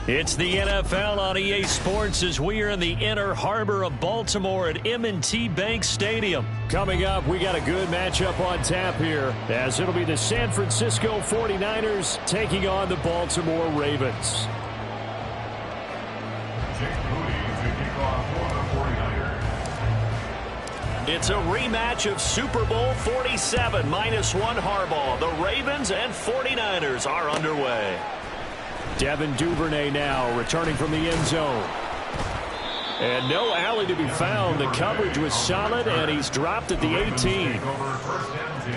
It's the NFL on EA Sports as we are in the inner harbor of Baltimore at M&T Bank Stadium. Coming up, we got a good matchup on tap here, as it'll be the San Francisco 49ers taking on the Baltimore Ravens. It's a rematch of Super Bowl 47 -1 Harbaugh. The Ravens and 49ers are underway. Devin Duvernay now returning from the end zone. And no alley to be found. The coverage was solid, and he's dropped at the 18. First and 10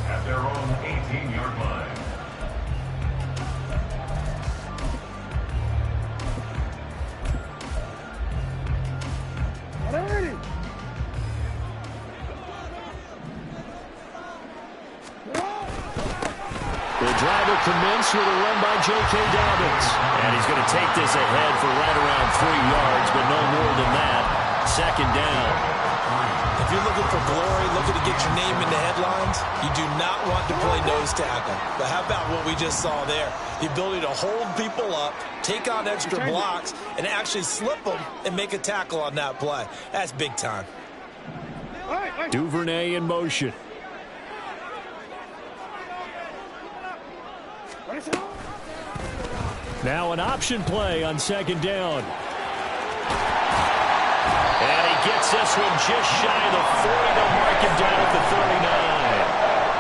at their own 18-yard line. The drive will commence with a run by J.K. Dobbins. And he's going to take this ahead for right around 3 yards, but no more than that. Second down. If you're looking for glory, looking to get your name in the headlines, you do not want to play nose tackle. But how about what we just saw there? The ability to hold people up, take on extra blocks, and actually slip them and make a tackle on that play. That's big time. Duvernay in motion. Now an option play on second down. And he gets this one just shy of the 40 to mark him down at the 39.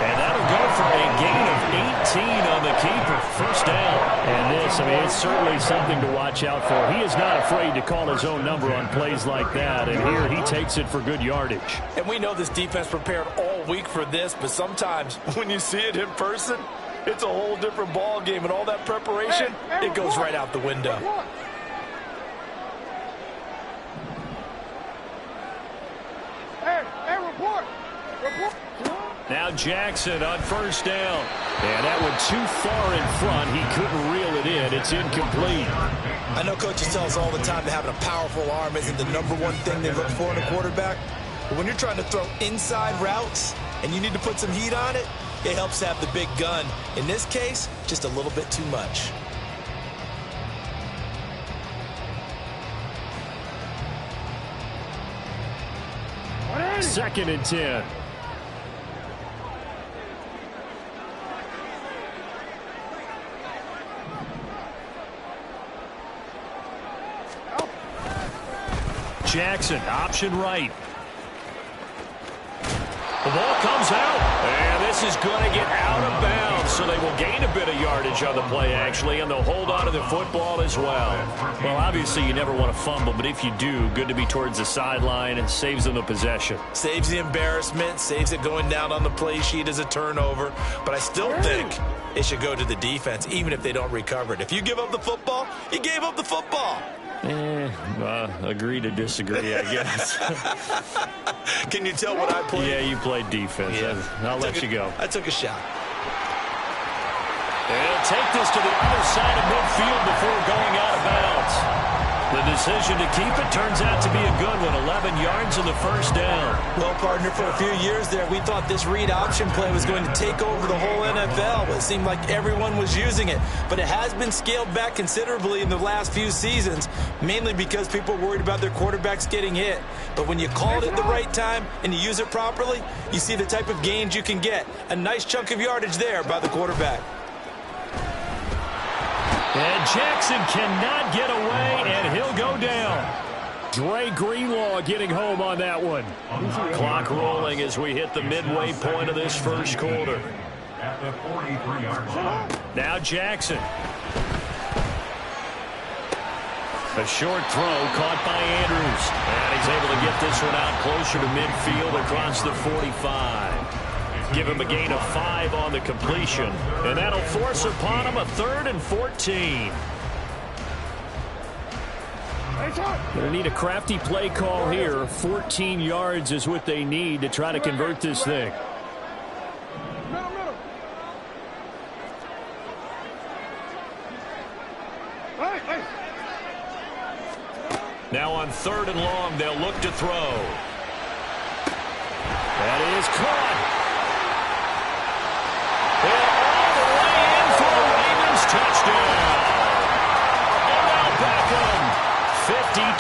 And that'll go for a gain of 18 on the keeper. First down. And this, it's certainly something to watch out for. He is not afraid to call his own number on plays like that. And here he takes it for good yardage. And we know this defense prepared all week for this, but sometimes when you see it in person, it's a whole different ball game, and all that preparation, it goes right out the window. Report. Now Jackson on first down. And that one too far in front. He couldn't reel it in. It's incomplete. I know coaches tell us all the time that having a powerful arm isn't the #1 thing they look for in a quarterback. But when you're trying to throw inside routes and you need to put some heat on it, it helps have the big gun. In this case, just a little bit too much. Second and 10. Jackson, option right. The ball comes out, and this is going to get out of bounds, so they will gain a bit of yardage on the play, actually, and they'll hold on to the football as well. Well, obviously, you never want to fumble, but if you do, good to be towards the sideline and saves them the possession. Saves the embarrassment, saves it going down on the play sheet as a turnover, but I still think it should go to the defense, even if they don't recover it. If you give up the football, you gave up the football. Agree to disagree, I guess. Can you tell what I played? Yeah, you played defense. Yeah. I'll let you go. I took a shot. They'll take this to the other side of midfield before going out of bounds. The decision to keep it turns out to be a good one. 11 yards in the first down. Well, partner, for a few years there, we thought this read option play was going to take over the whole NFL. It seemed like everyone was using it. But it has been scaled back considerably in the last few seasons, mainly because people are worried about their quarterbacks getting hit. But when you call it at the right time and you use it properly, you see the type of gains you can get. A nice chunk of yardage there by the quarterback. And Jackson cannot get away, and he'll go down. Dre Greenlaw getting home on that one. Clock rolling as we hit the midway point of this first quarter. At the 43-yard line. Now Jackson. A short throw caught by Andrews. And he's able to get this one out closer to midfield across the 45. Give him a gain of 5 on the completion. And that'll force upon him a 3rd and 14. Going to need a crafty play call here. 14 yards is what they need to try to convert this thing. Now on 3rd and long, they'll look to throw. That is caught. And all the way in for a Ravens touchdown.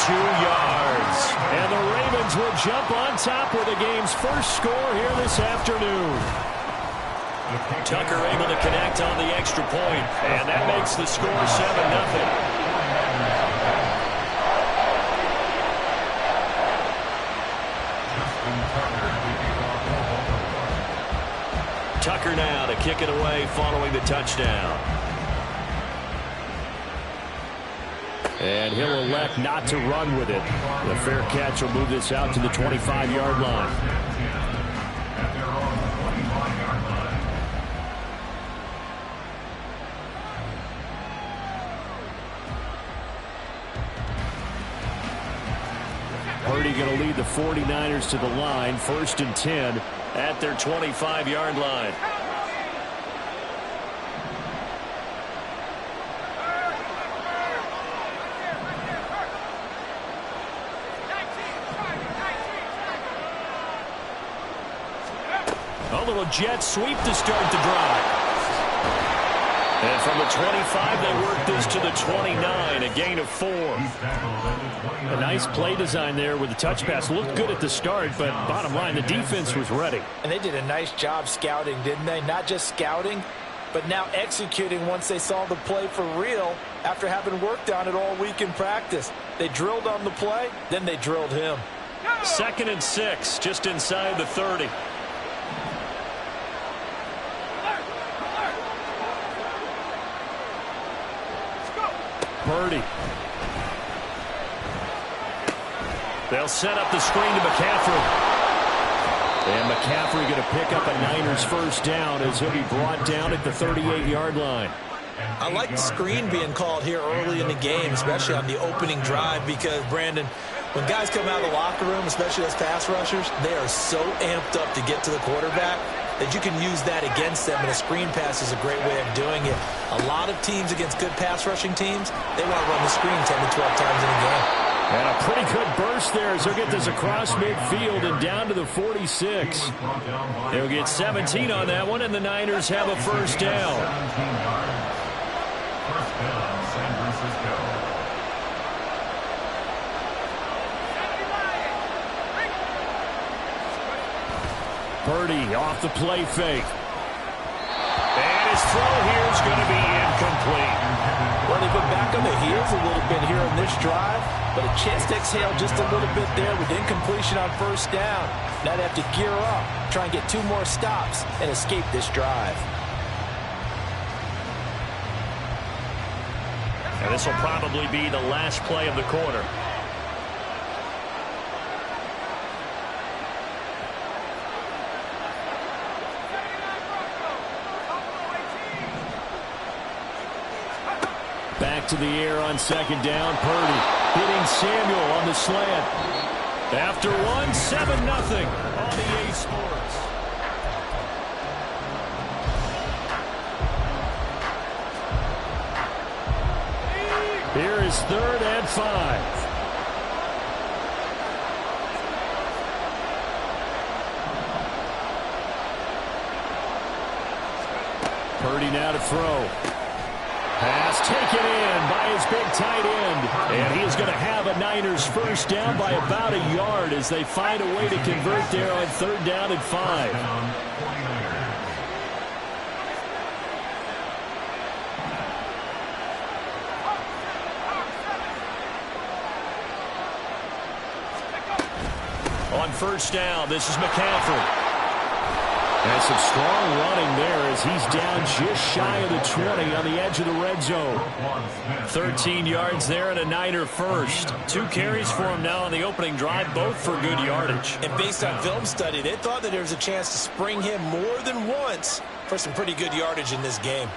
yards. And the Ravens will jump on top with the game's first score here this afternoon. Tucker able to connect on the extra point, and that makes the score 7-0. Tucker now to kick it away following the touchdown. And he'll elect not to run with it. The fair catch will move this out to the 25-yard line. Purdy going to lead the 49ers to the line, 1st and 10 at their 25-yard line. A little jet sweep to start the drive. And from the 25, they work this to the 29, a gain of 4. A nice play design there with the touch pass. Looked good at the start, but bottom line, the defense was ready. And they did a nice job scouting, didn't they? Not just scouting, but now executing once they saw the play for real after having worked on it all week in practice. They drilled on the play, then they drilled him. 2nd and 6, just inside the 30. Purdy. They'll set up the screen to McCaffrey. And McCaffrey going to pick up a Niners first down as he'll be brought down at the 38-yard line. I like the screen being called here early in the game, especially on the opening drive, because, Brandon, when guys come out of the locker room, especially as pass rushers, they are so amped up to get to the quarterback that you can use that against them, and a screen pass is a great way of doing it. A lot of teams against good pass rushing teams, they want to run the screen 10 to 12 times in a game. And a pretty good burst there as they'll get this across midfield and down to the 46. They'll get 17 on that one, and the Niners have a first down. First down, San Francisco. Purdy off the play fake. And his throw here is going to be incomplete. Well, they've been back on the heels a little bit here on this drive, but a chance to exhale just a little bit there with incompletion on first down. Now they have to gear up, try and get 2 more stops, and escape this drive. And this will probably be the last play of the quarter. Back to the air on 2nd down. Purdy hitting Samuel on the slant. After 1, 7-0 on EA Sports. Here is 3rd and 5. Purdy now to throw. Pass taken in by his big tight end. And he is going to have a Niners first down by about a yard as they find a way to convert there on 3rd down and 5. On first down, this is McCaffrey. And some strong running there as he's down just shy of the 20 on the edge of the red zone. 13 yards there and a Niner first. 2 carries for him now on the opening drive, both for good yardage. And based on film study, they thought that there was a chance to spring him more than once for some pretty good yardage in this game.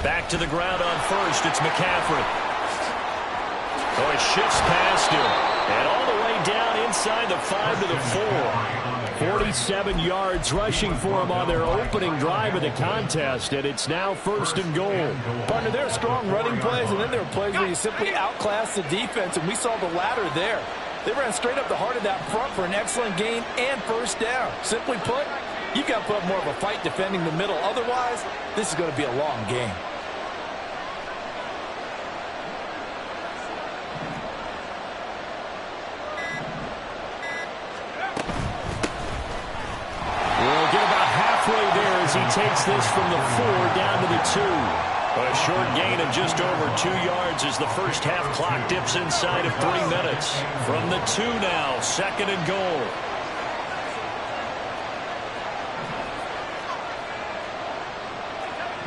Back to the ground on first. It's McCaffrey. So it shifts past him. And all the way down inside the 5 to the 4. 47 yards rushing for him on their opening drive of the contest, and it's now 1st and goal. Partner, there are strong running plays, and then there are plays where you simply outclass the defense, and we saw the latter there. They ran straight up the heart of that front for an excellent gain and 1st down. Simply put, you've got to put up more of a fight defending the middle. Otherwise, this is going to be a long game. We'll get about halfway there as he takes this from the 4 down to the 2. A short gain of just over 2 yards as the first half clock dips inside of 3 minutes. From the 2 now, 2nd and goal.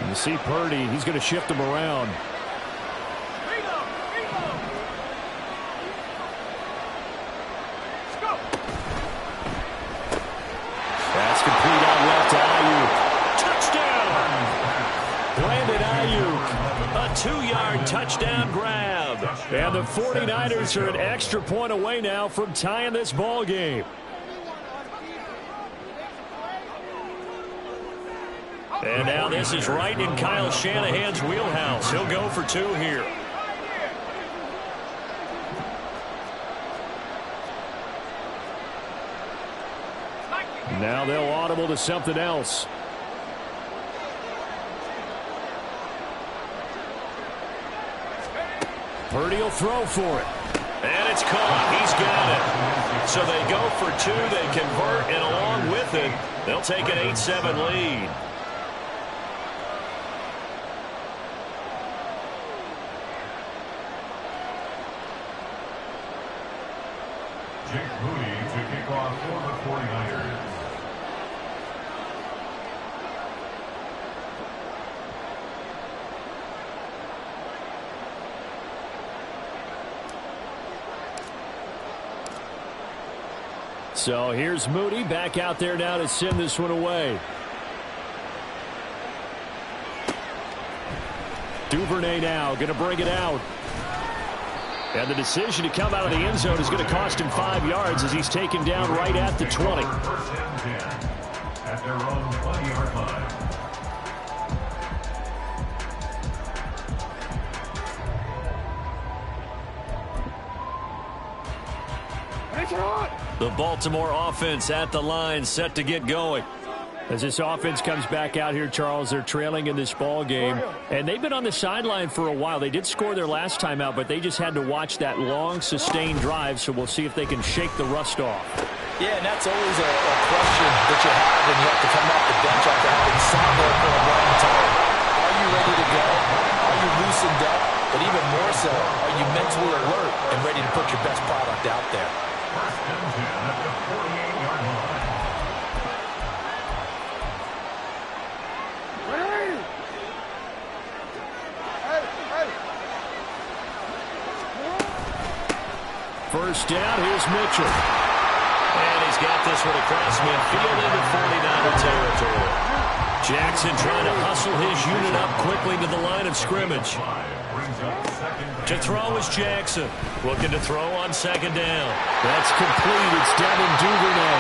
You see Purdy, he's going to shift him around. That's complete out left to Ayuk. Touchdown! Brandon Ayuk, a 2-yard touchdown grab. And the 49ers are an extra point away now from tying this ball game. And now this is right in Kyle Shanahan's wheelhouse. He'll go for 2 here. Now they'll audible to something else. Purdy will throw for it. And it's caught. He's got it. So they go for 2. They convert, and along with it, they'll take an 8-7 lead. Jake Moody to kick off for the 49ers. So here's Moody back out there now to send this one away. Duvernay now going to bring it out. And the decision to come out of the end zone is going to cost him 5 yards as he's taken down right at the 20. 1st and 10 at their own 20-yard line. The Baltimore offense at the line, set to get going. As this offense comes back out here, Charles, they're trailing in this ball game. And they've been on the sideline for a while. They did score their last time out, but they just had to watch that long, sustained drive. So we'll see if they can shake the rust off. Yeah, and that's always a question that you have when you have to come off the bench after having sat there for a long time. Are you ready to go? Are you loosened up? But even more so, are you mentally alert and ready to put your best product out there? 1st and 10 at the 48-yard line. First down, here's Mitchell. And he's got this one across midfield into 49er territory. Jackson trying to hustle his unit up quickly to the line of scrimmage. To throw is Jackson. Looking to throw on 2nd down. That's complete. It's Devin Duvernay.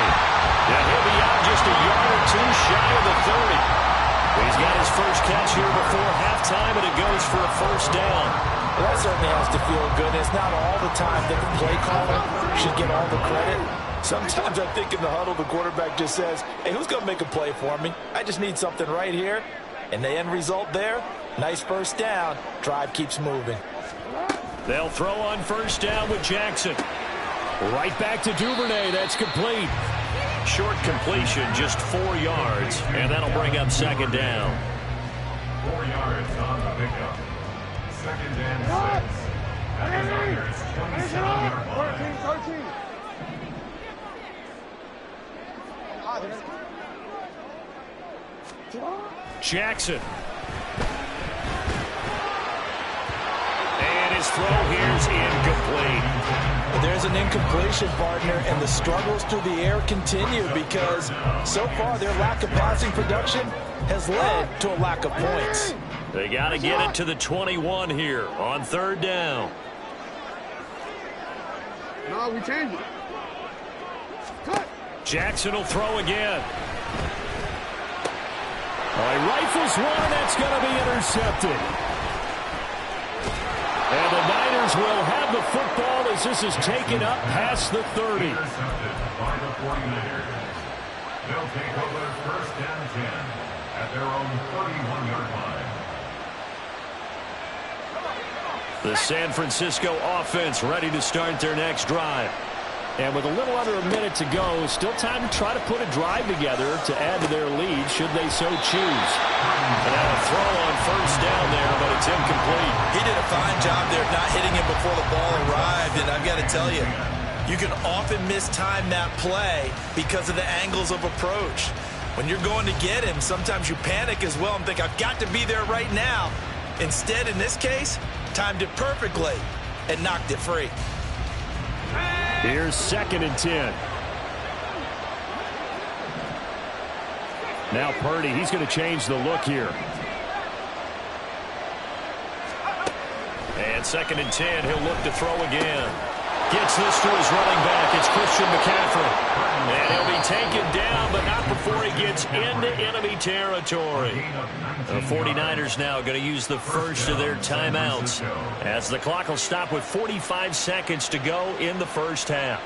Now he'll be out just a yard or 2 shy of the 30. He's got his first catch here before halftime, and it goes for a 1st down. Well, that certainly has to feel good. It's not all the time that the play caller should get all the credit. Sometimes I think in the huddle, the quarterback just says, hey, who's going to make a play for me? I just need something right here. And the end result there, nice 1st down. Drive keeps moving. They'll throw on 1st down with Jackson. Right back to Duvernay. That's complete. Short completion, just 4 yards, and that'll bring up 2nd down. 4 yards on the pickup. 2nd and 6 at the Niners 27-yard line. Jackson. And his throw here's incomplete. There's an incompletion, partner, and the struggles through the air continue because so far their lack of passing production has led to a lack of points. They got to get it to the 21 here on 3rd down. No, we changed it. Cut. Jackson will throw again. Oh, he rifles one, and that's going to be intercepted. And the Niners will have the football as this is taken up past the 30. Intercepted by the 49ers. They'll take over first and 10 at their own 31-yard line. The San Francisco offense ready to start their next drive. And with a little under a minute to go, still time to try to put a drive together to add to their lead should they so choose. And now a throw on first down there, but it's incomplete. He did a fine job there not hitting him before the ball arrived, and I've got to tell you, you can often mistime that play because of the angles of approach. When you're going to get him, sometimes you panic as well and think, I've got to be there right now. Instead, in this case, timed it perfectly and knocked it free. Here's 2nd and 10. Now Purdy, he's going to change the look here. And 2nd and 10, he'll look to throw again. Gets this to his running back. It's Christian McCaffrey. And he'll be taken down, but not before he gets into enemy territory. The 49ers now going to use the first of their timeouts as the clock will stop with 45 seconds to go in the first half.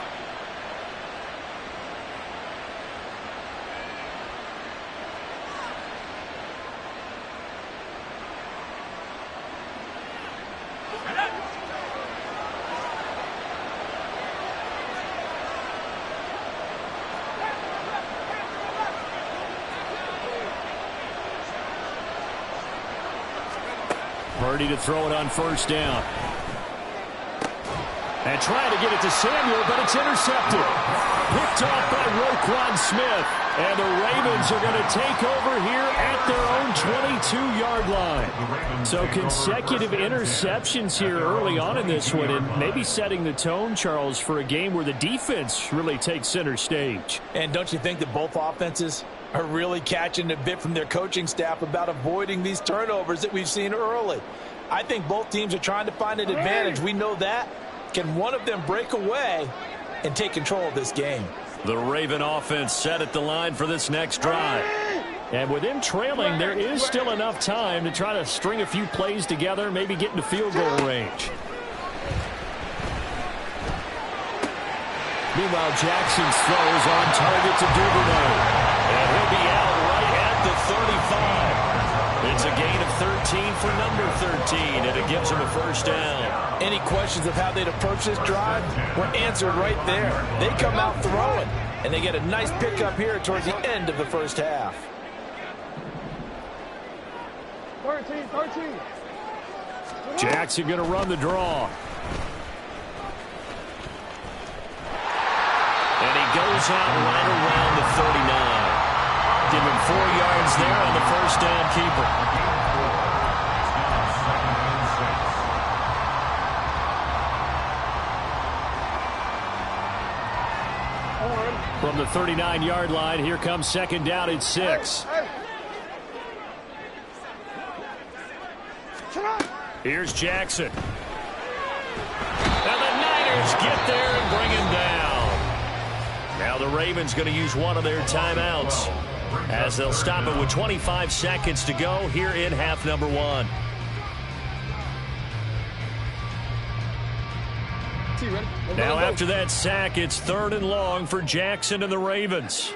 Purdy to throw it on first down. And trying to get it to Samuel, but it's intercepted. Picked off by Roquan Smith. And the Ravens are going to take over here at their own 22-yard line. So consecutive interceptions here early on in this one, and maybe setting the tone, Charles, for a game where the defense really takes center stage. And don't you think that both offenses are really catching a bit from their coaching staff about avoiding these turnovers that we've seen early? I think both teams are trying to find an advantage. We know that. Can one of them break away and take control of this game? The Raven offense set at the line for this next drive. And with him trailing, there is still enough time to try to string a few plays together, maybe get into field goal range. Meanwhile, Jackson's throw is on target to Duvernay. And he'll be out right at the 35. It's a gain of 13 for number 13, and it gives him a first down. Any questions of how they'd approach this drive were answered right there. They come out throwing, and they get a nice pickup here towards the end of the first half. 13. Jackson going to run the draw. And he goes out right around the 39. Give him 4 yards there on the first down keeper. From the 39-yard line, here comes 2nd down at 6. Here's Jackson. And the Niners get there and bring him down. Now the Ravens going to use one of their timeouts as they'll stop it with 25 seconds to go here in half number 1. Now after that sack, it's 3rd and long for Jackson and the Ravens.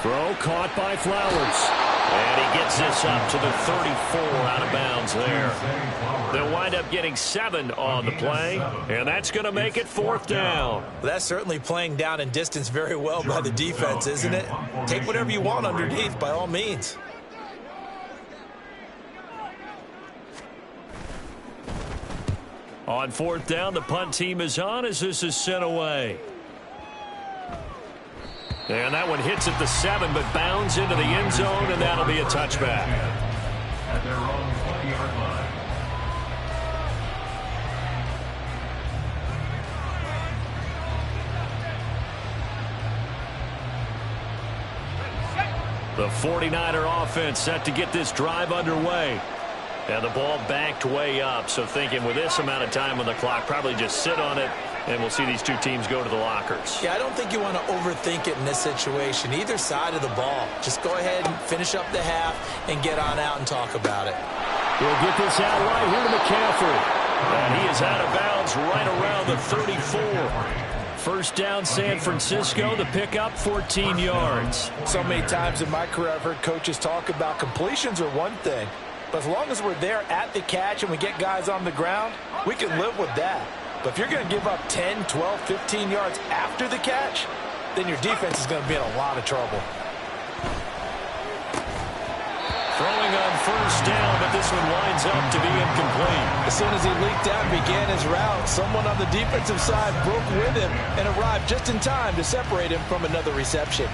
Throw caught by Flowers. And he gets this up to the 34 out of bounds there. They'll wind up getting 7 on the play, and that's going to make it 4th down. Well, that's certainly playing down in distance very well by the defense, isn't it? Take whatever you want underneath, by all means. On 4th down, the punt team is on as this is sent away. And that one hits at the 7, but bounds into the end zone, and that'll be a touchback. At their own 20-yard line. The 49er offense set to get this drive underway. And the ball backed way up. So thinking with this amount of time on the clock, probably just sit on it, and we'll see these two teams go to the lockers. Yeah, I don't think you want to overthink it in this situation. Either side of the ball. Just go ahead and finish up the half and get on out and talk about it. We'll get this out right here to McCaffrey. And he is out of bounds right around the 34. First down, San Francisco. The pickup, 14 yards. So many times in my career I've heard coaches talk about completions are one thing. But as long as we're there at the catch and we get guys on the ground, we can live with that. But if you're going to give up 10, 12, 15 yards after the catch, then your defense is going to be in a lot of trouble. Throwing on first down, but this one winds up to be incomplete. As soon as he leaked out and began his route, someone on the defensive side broke with him and arrived just in time to separate him from another reception.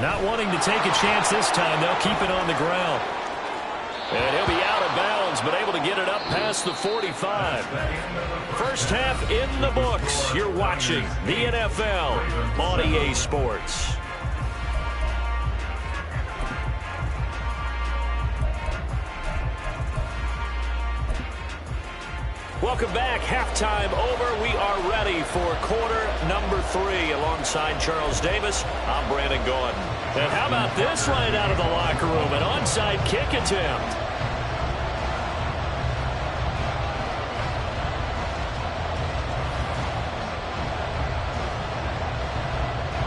Not wanting to take a chance this time, they'll keep it on the ground. And he'll be out of bounds, but able to get it up past the 45. First half in the books. You're watching the NFL on EA Sports. Welcome back. Halftime over. We are ready for quarter number 3. Alongside Charles Davis, I'm Brandon Gordon. And how about this right out of the locker room? An onside kick attempt.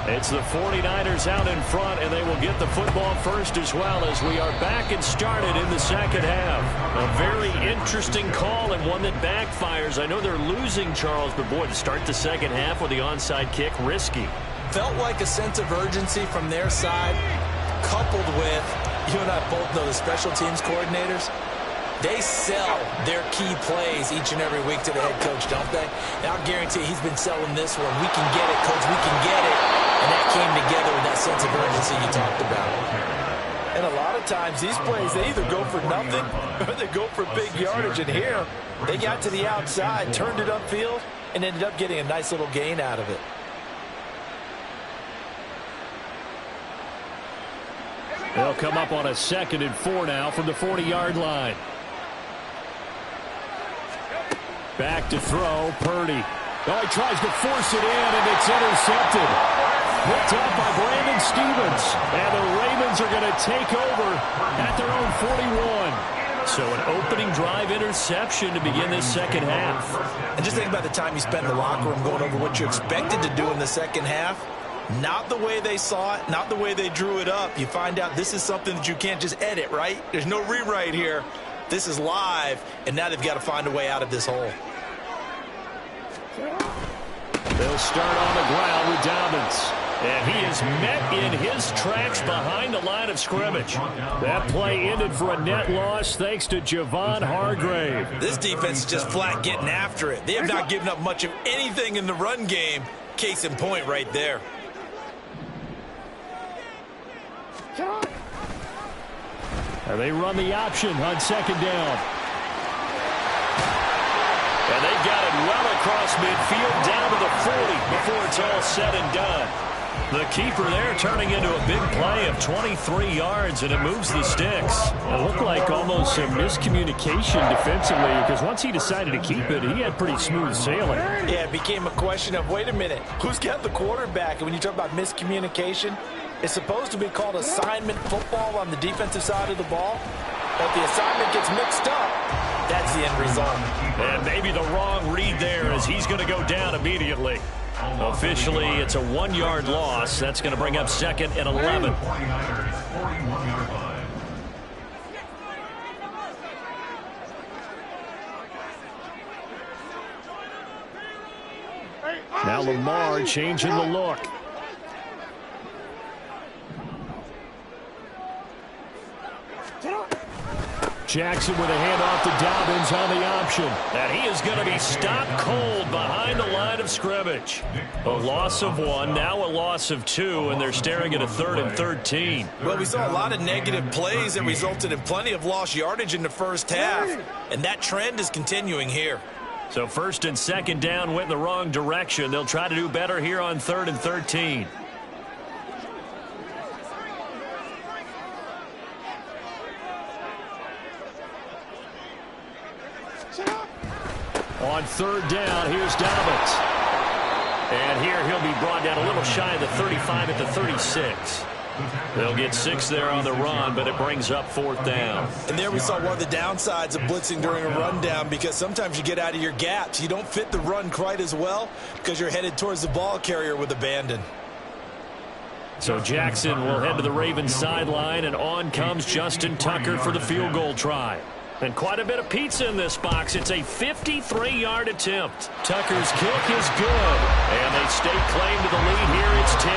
It's the 49ers out in front, and they will get the football first as well as we are back and started in the second half. A very interesting call and one that backfires. I know they're losing, Charles, but boy, to start the second half with the onside kick, risky. Felt like a sense of urgency from their side, coupled with, you and I both know the special teams coordinators, they sell their key plays each and every week to the head coach, don't they? And I'll guarantee he's been selling this one. We can get it, coach, we can get it. And that came together with that sense of urgency you talked about. And a lot of times these plays, they either go for nothing or they go for big yardage. And here, they got to the outside, turned it upfield, and ended up getting a nice little gain out of it. They'll come up on a 2nd and 4 now from the 40-yard line. Back to throw, Purdy. Oh, he tries to force it in, and it's intercepted. Picked up by Brandon Stevens. And the Ravens are going to take over at their own 41. So an opening drive interception to begin this second half. And just think about the time you spent in the locker room going over what you expected to do in the second half. Not the way they saw it, not the way they drew it up. You find out this is something that you can't just edit, right? There's no rewrite here. This is live, and now they've got to find a way out of this hole. They'll start on the ground with Dobbins. And he is met in his tracks behind the line of scrimmage. That play ended for a net loss thanks to Javon Hargrave. This defense is just flat getting after it. They have not given up much of anything in the run game. Case in point right there. And they run the option on 2nd down. And they've got it well across midfield down to the 40 before it's all said and done. The keeper there turning into a big play of 23 yards, and it moves the sticks. It looked like almost a miscommunication defensively because once he decided to keep it, he had pretty smooth sailing. Yeah, it became a question of, wait a minute, who's got the quarterback? And when you talk about miscommunication, it's supposed to be called assignment football on the defensive side of the ball. But if the assignment gets mixed up, that's the end result. And maybe the wrong read there as he's going to go down immediately. Officially, it's a 1-yard loss. That's going to bring up 2nd and 11. 49ers, 41-yard line. Now Lamar changing the look. Jackson with a handoff to Dobbins on the option. And he is going to be stopped cold behind the line of scrimmage. A loss of 1, now a loss of 2, and they're staring at a 3rd and 13. Well, we saw a lot of negative plays that resulted in plenty of lost yardage in the first half, and that trend is continuing here. So 1st and 2nd down went in the wrong direction. They'll try to do better here on 3rd and 13. On 3rd down, here's Dobbins. And here he'll be brought down a little shy of the 35 at the 36. They'll get 6 there on the run, but it brings up 4th down. And there we saw one of the downsides of blitzing during a rundown, because sometimes you get out of your gaps. You don't fit the run quite as well because you're headed towards the ball carrier with abandon. So Jackson will head to the Ravens sideline, and on comes Justin Tucker for the field goal try. And quite a bit of pizza in this box. It's a 53-yard attempt. Tucker's kick is good. And they stake claim to the lead here. It's 10-8.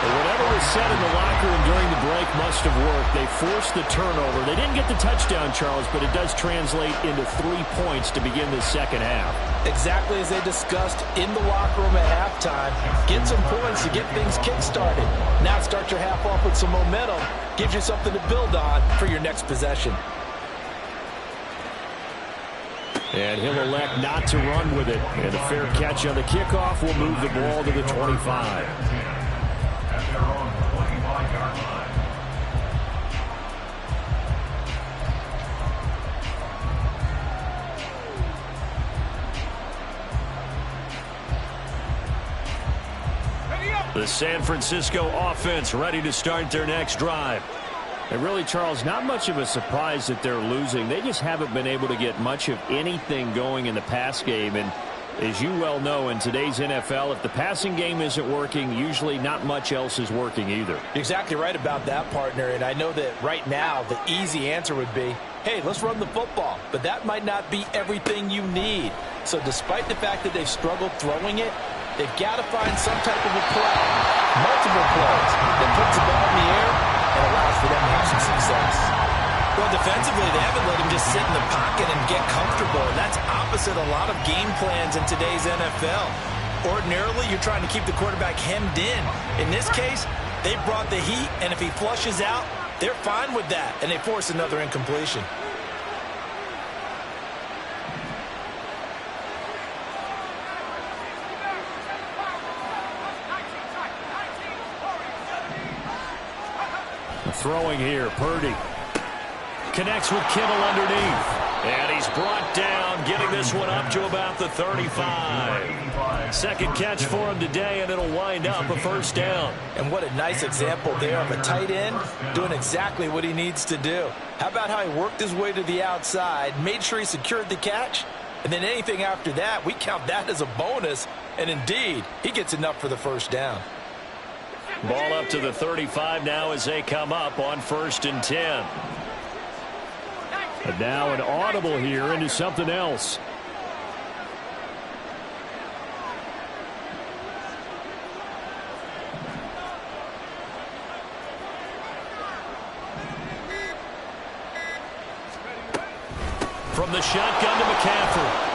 Whatever was said in the locker room during the break must have worked. They forced the turnover. They didn't get the touchdown, Charles, but it does translate into 3 points to begin the second half. Exactly as they discussed in the locker room at halftime. Get some points to get things kick-started. Now start your half off with some momentum. Gives you something to build on for your next possession. And he'll elect not to run with it. And a fair catch on the kickoff will move the ball to the 25. At their own 25-yard line. The San Francisco offense ready to start their next drive. And really, Charles, not much of a surprise that they're losing. They just haven't been able to get much of anything going in the pass game. And as you well know, in today's NFL, if the passing game isn't working, usually not much else is working either. You're exactly right about that, partner. And I know that right now the easy answer would be, hey, let's run the football. But that might not be everything you need. So despite the fact that they've struggled throwing it, they've got to find some type of a play, multiple plays, that puts the ball in the air and allows for them to have some success. Well, defensively, they haven't let him just sit in the pocket and get comfortable, and that's opposite a lot of game plans in today's NFL. Ordinarily, you're trying to keep the quarterback hemmed in. In this case, they brought the heat, and if he flushes out, they're fine with that, and they force another incompletion. Throwing here, Purdy. Connects with Kittle underneath. And he's brought down, getting this one up to about the 35. Second catch for him today, and it'll wind up a first down. And what a nice example there of a tight end doing exactly what he needs to do. How about how he worked his way to the outside, made sure he secured the catch, and then anything after that, we count that as a bonus. And indeed, he gets enough for the first down. Ball up to the 35 now as they come up on 1st and 10. And now an audible here into something else. From the shotgun to McCaffrey.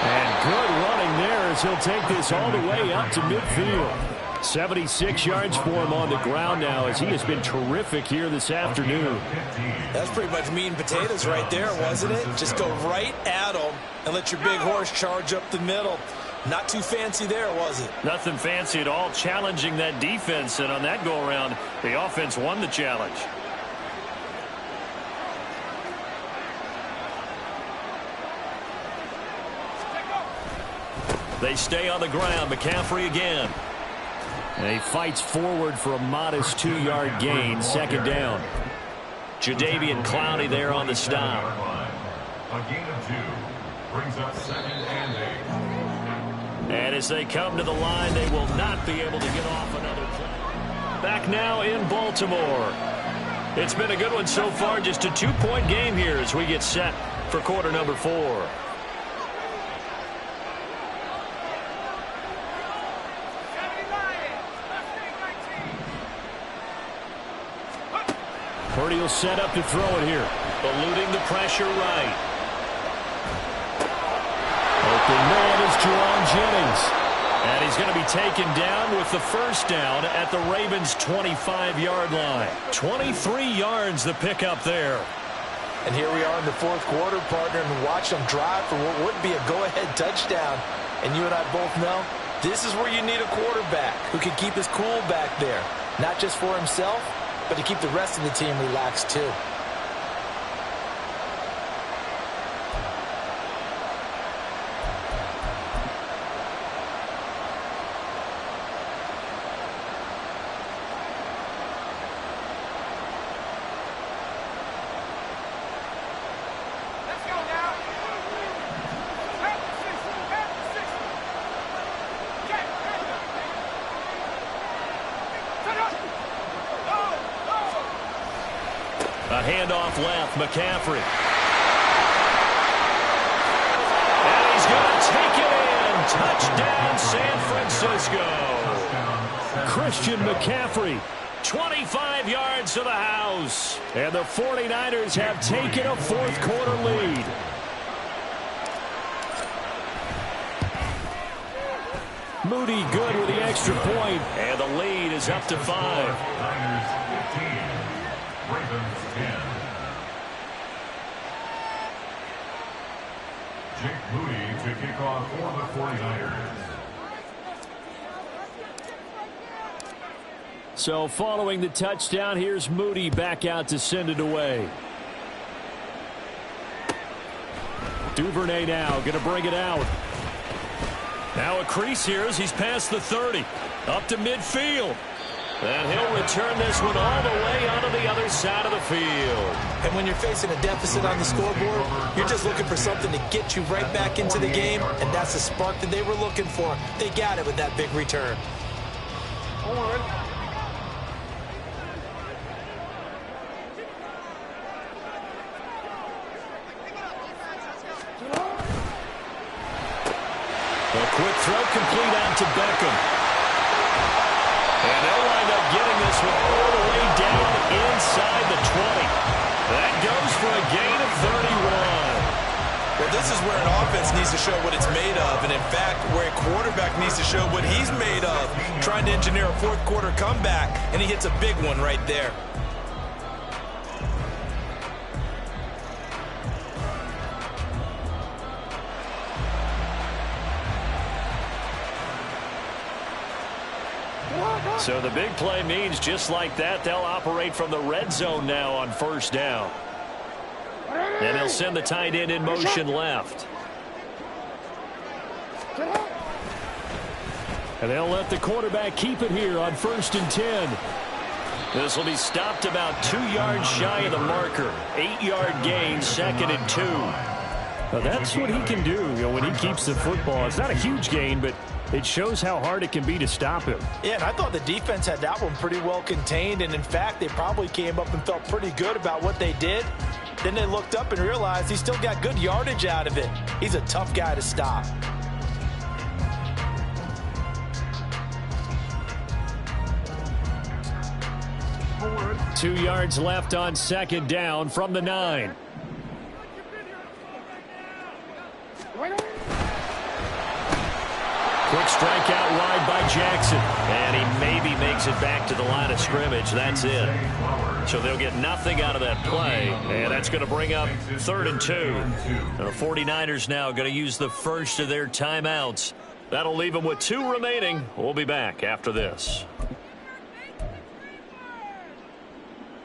And good running there as he'll take this all the way up to midfield. 76 yards for him on the ground now as he has been terrific here this afternoon. That's pretty much meat and potatoes right there, wasn't it? Just go right at him and let your big horse charge up the middle. Not too fancy there, was it? Nothing fancy at all, challenging that defense, and on that go-around, the offense won the challenge. They stay on the ground. McCaffrey again. And he fights forward for a modest 2-yard gain. Second down. Jadeveon Clowney there on the stop. A gain of 2 brings up 2nd and 8. And as they come to the line, they will not be able to get off another play. Back now in Baltimore. It's been a good one so far. Just a 2-point game here as we get set for quarter number 4. Purdy will set up to throw it here. Eluding the pressure right. Open man is Jerome Jennings. And he's going to be taken down with the first down at the Ravens' 25-yard line. 23 yards the pickup there. And here we are in the fourth quarter, partner, and watch them drive for what would be a go-ahead touchdown. And you and I both know this is where you need a quarterback who can keep his cool back there. Not just for himself, but to keep the rest of the team relaxed too. A handoff left, McCaffrey. And he's going to take it in. Touchdown, San Francisco. Christian McCaffrey, 25 yards to the house. And the 49ers have taken a fourth quarter lead. Moody good with the extra point. And the lead is up to 5. Niners 15. Ravens 10. Jake Moody to kick off for the 49ers. So following the touchdown, here's Moody back out to send it away. Duvernay now going to bring it out. Now a crease here as he's past the 30. Up to midfield. And he'll return this one all the way onto the other side of the field. And when you're facing a deficit on the scoreboard, you're just looking for something to get you right back into the game, and that's the spark that they were looking for. They got it with that big return. A quick throw complete out to Beckham. And they'll wind up getting this one all the way down inside the 20. That goes for a gain of 31. Well, this is where an offense needs to show what it's made of, and in fact, where a quarterback needs to show what he's made of, trying to engineer a fourth quarter comeback, and he hits a big one right there. So the big play means just like that, they'll operate from the red zone now on first down. And they'll send the tight end in motion left. And they'll let the quarterback keep it here on 1st and 10. This will be stopped about 2 yards shy of the marker. 8-yard gain, 2nd and 2. Now that's what he can do, when he keeps the football. It's not a huge gain, but it shows how hard it can be to stop him. Yeah, and I thought the defense had that one pretty well contained, and in fact, they probably came up and felt pretty good about what they did. Then they looked up and realized he still got good yardage out of it. He's a tough guy to stop. Forward. 2 yards left on 2nd down from the 9. Quick strike out wide by Jackson. And he maybe makes it back to the line of scrimmage. That's it. So they'll get nothing out of that play. And that's going to bring up 3rd and 2. The 49ers now going to use the first of their timeouts. That'll leave them with 2 remaining. We'll be back after this.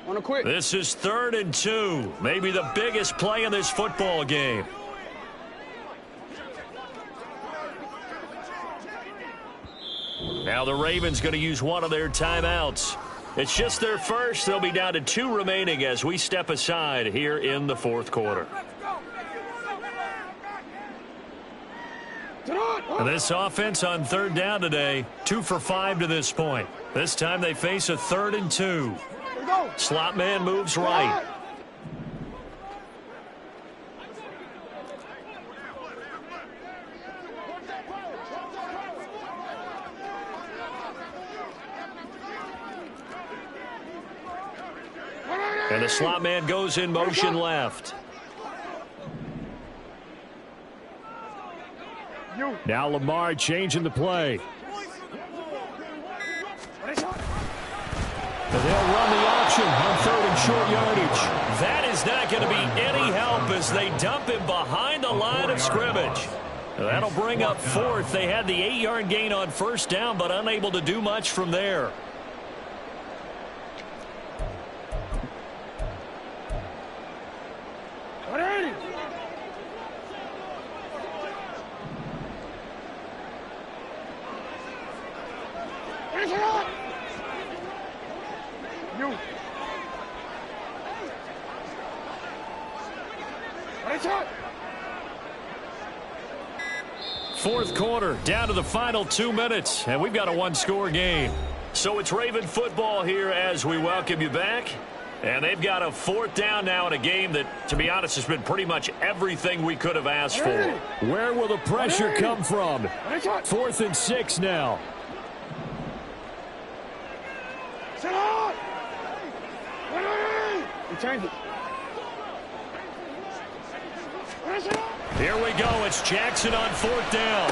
On a quick. This is 3rd and 2. Maybe the biggest play in this football game. Now the Ravens going to use one of their timeouts. It's just their first. They'll be down to 2 remaining as we step aside here in the 4th quarter. And this offense on 3rd down today, 2 for 5 to this point. This time they face a 3rd and 2. Slot man moves right. And the slot man goes in motion left. Now Lamar changing the play. And they'll run the option on 3rd and short yardage. That is not going to be any help as they dump him behind the line of scrimmage. That'll bring up 4th. They had the 8-yard gain on 1st down, but unable to do much from there. Fourth quarter, down to the final 2 minutes, and we've got a one-score game. So it's Raven football here as we welcome you back. And they've got a 4th down now in a game that, to be honest, has been pretty much everything we could have asked for. Where will the pressure come from? 4th and 6 now. Here we go. It's Jackson on 4th down.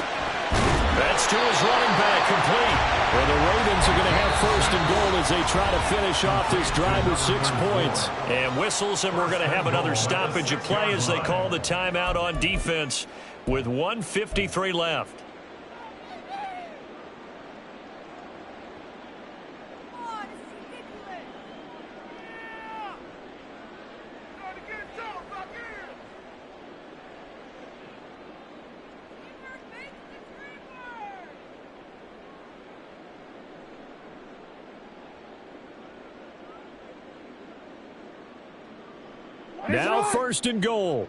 That's to his running back, complete. And the Ravens are going to have 1st and goal as they try to finish off this drive with 6 points. And whistles, and we're going to have another stoppage of play as they call the timeout on defense with 1:53 left. Now 1st and goal.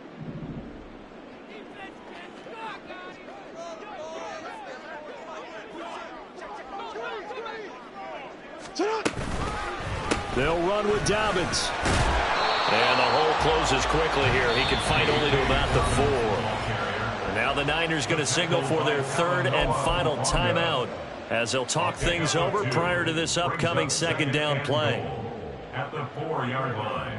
They'll run with Dobbins. And the hole closes quickly here. He can fight only to about the 4. Now the Niners going to signal for their 3rd and final timeout as they'll talk things over prior to this upcoming 2nd down play. At the 4-yard line.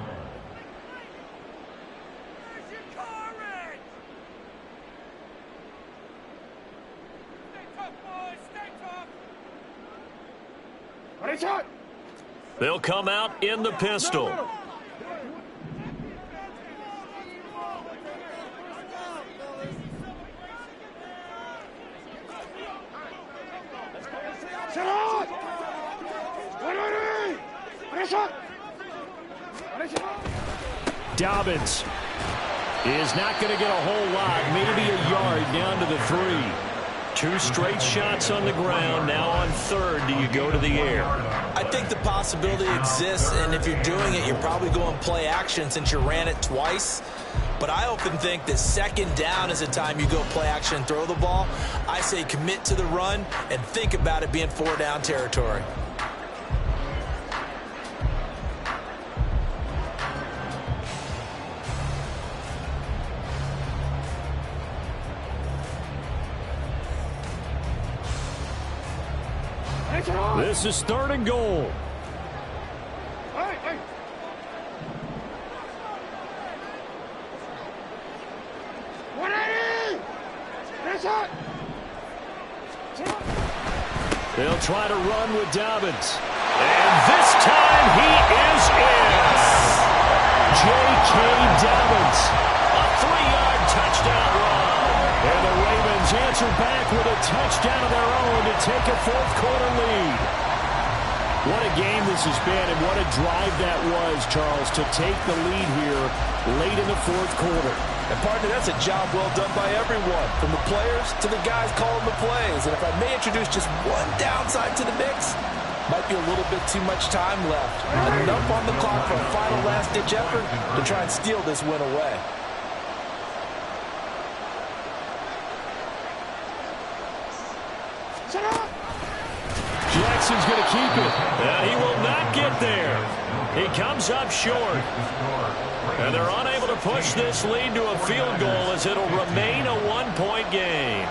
They'll come out in the pistol. Dobbins is not going to get a whole lot, maybe a yard down to the 3. 2 straight shots on the ground. Now on 3rd, do you go to the air? I think the possibility exists, and if you're doing it, you're probably going play action since you ran it twice. But I often think that 2nd down is the time you go play action and throw the ball. I say commit to the run and think about it being 4-down territory. This is 3rd and goal. They'll try to run with Dobbins. And this time he is in. J.K. Dobbins. A 3-yard touchdown run. And the Ravens answer back with a touchdown of their own to take a 4th quarter lead. What a game this has been, and what a drive that was, Charles, to take the lead here late in the 4th quarter. And, partner, that's a job well done by everyone, from the players to the guys calling the plays. And if I may introduce just one downside to the mix, might be a little bit too much time left. Enough on the clock for a final last-ditch effort to try and steal this win away. Jackson's going to keep it. He will not get there. He comes up short. And they're unable to push this lead to a field goal as it'll remain a 1-point game.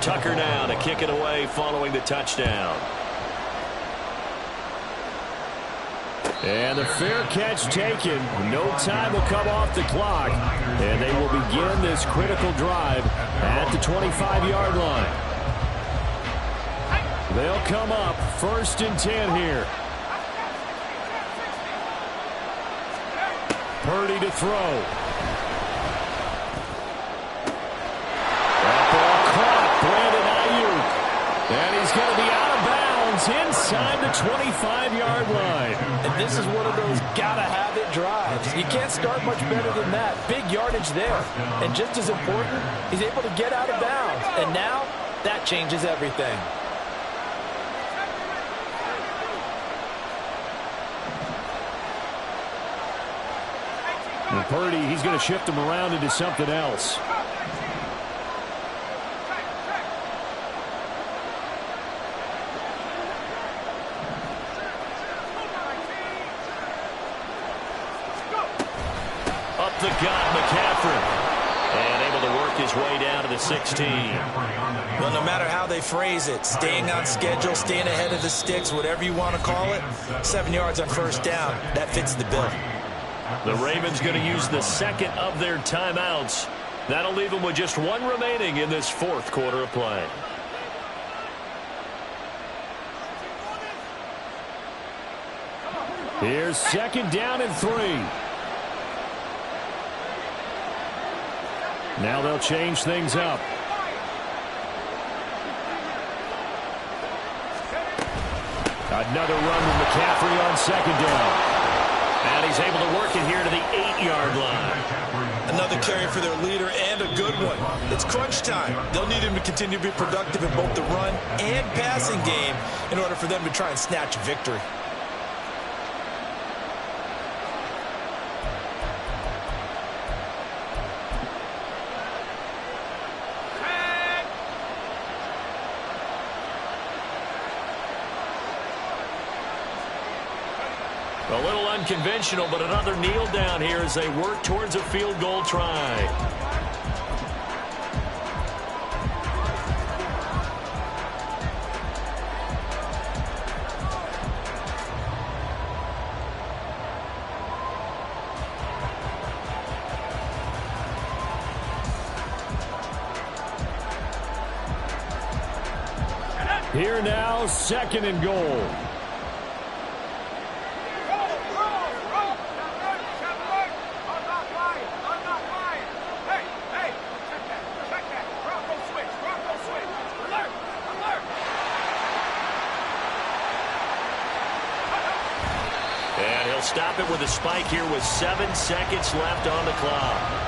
Tucker now to kick it away following the touchdown. And the fair catch taken. No time will come off the clock. And they will begin this critical drive at the 25-yard line. They'll come up 1st and 10 here. Purdy to throw. That ball caught. Brandon Ayuk. And he's going to be out of bounds inside the 25-yard line. And this is one of those gotta-have-it drives. You can't start much better than that. Big yardage there. And just as important, he's able to get out of bounds. And now, that changes everything. And Purdy, he's going to shift him around into something else. Up the gut, McCaffrey. And able to work his way down to the 16. Well, no matter how they phrase it, staying on schedule, staying ahead of the sticks, whatever you want to call it, 7 yards on 1st down, that fits the bill. The Ravens going to use the second of their timeouts. That'll leave them with just one remaining in this 4th quarter of play. Here's 2nd down and 3. Now they'll change things up. Another run with McCaffrey on 2nd down. And he's able to work it here to the 8-yard line. Another carry for their leader and a good one. It's crunch time. They'll need him to continue to be productive in both the run and passing game in order for them to try and snatch victory. A little unconventional, but another kneel down here as they work towards a field goal try. Here now, 2nd and goal. Stop it with a spike here with 7 seconds left on the clock.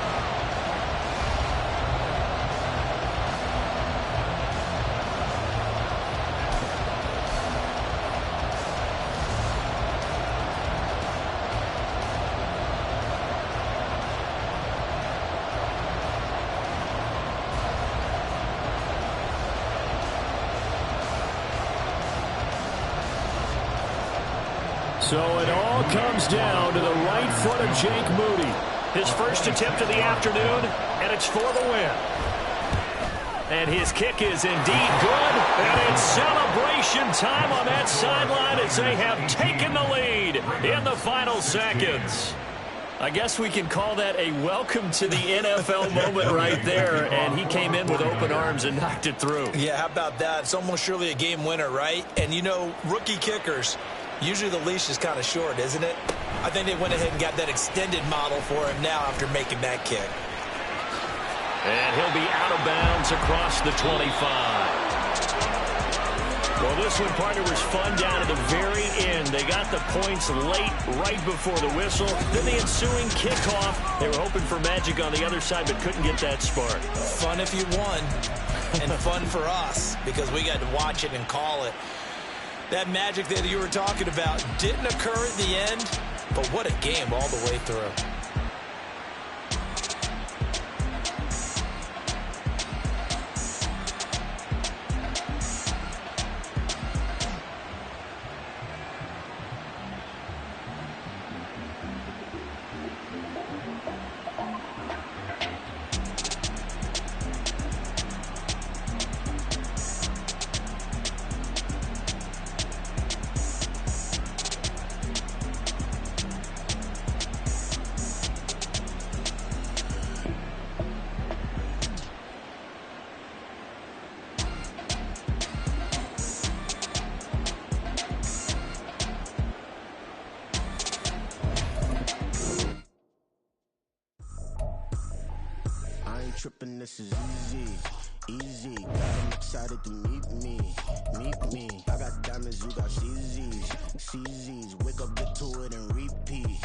So it all comes down to the right foot of Jake Moody. His first attempt of the afternoon, and it's for the win. And his kick is indeed good, and it's celebration time on that sideline as they have taken the lead in the final seconds. I guess we can call that a welcome to the NFL moment right there, and he came in with open arms and knocked it through. Yeah, how about that? It's almost surely a game winner, right? And, you know, rookie kickers, usually the leash is kind of short, isn't it? I think they went ahead and got that extended model for him now after making that kick. And he'll be out of bounds across the 25. Well, this one, partner, was fun down at the very end. They got the points late, right before the whistle. Then the ensuing kickoff. They were hoping for magic on the other side, but couldn't get that spark. Fun if you won, and fun for us, because we got to watch it and call it. That magic that you were talking about didn't occur at the end, but what a game all the way through. I ain't tripping, this is easy, easy. Got them excited to meet me. I got diamonds, you got CZs. Wake up, get to it and repeat.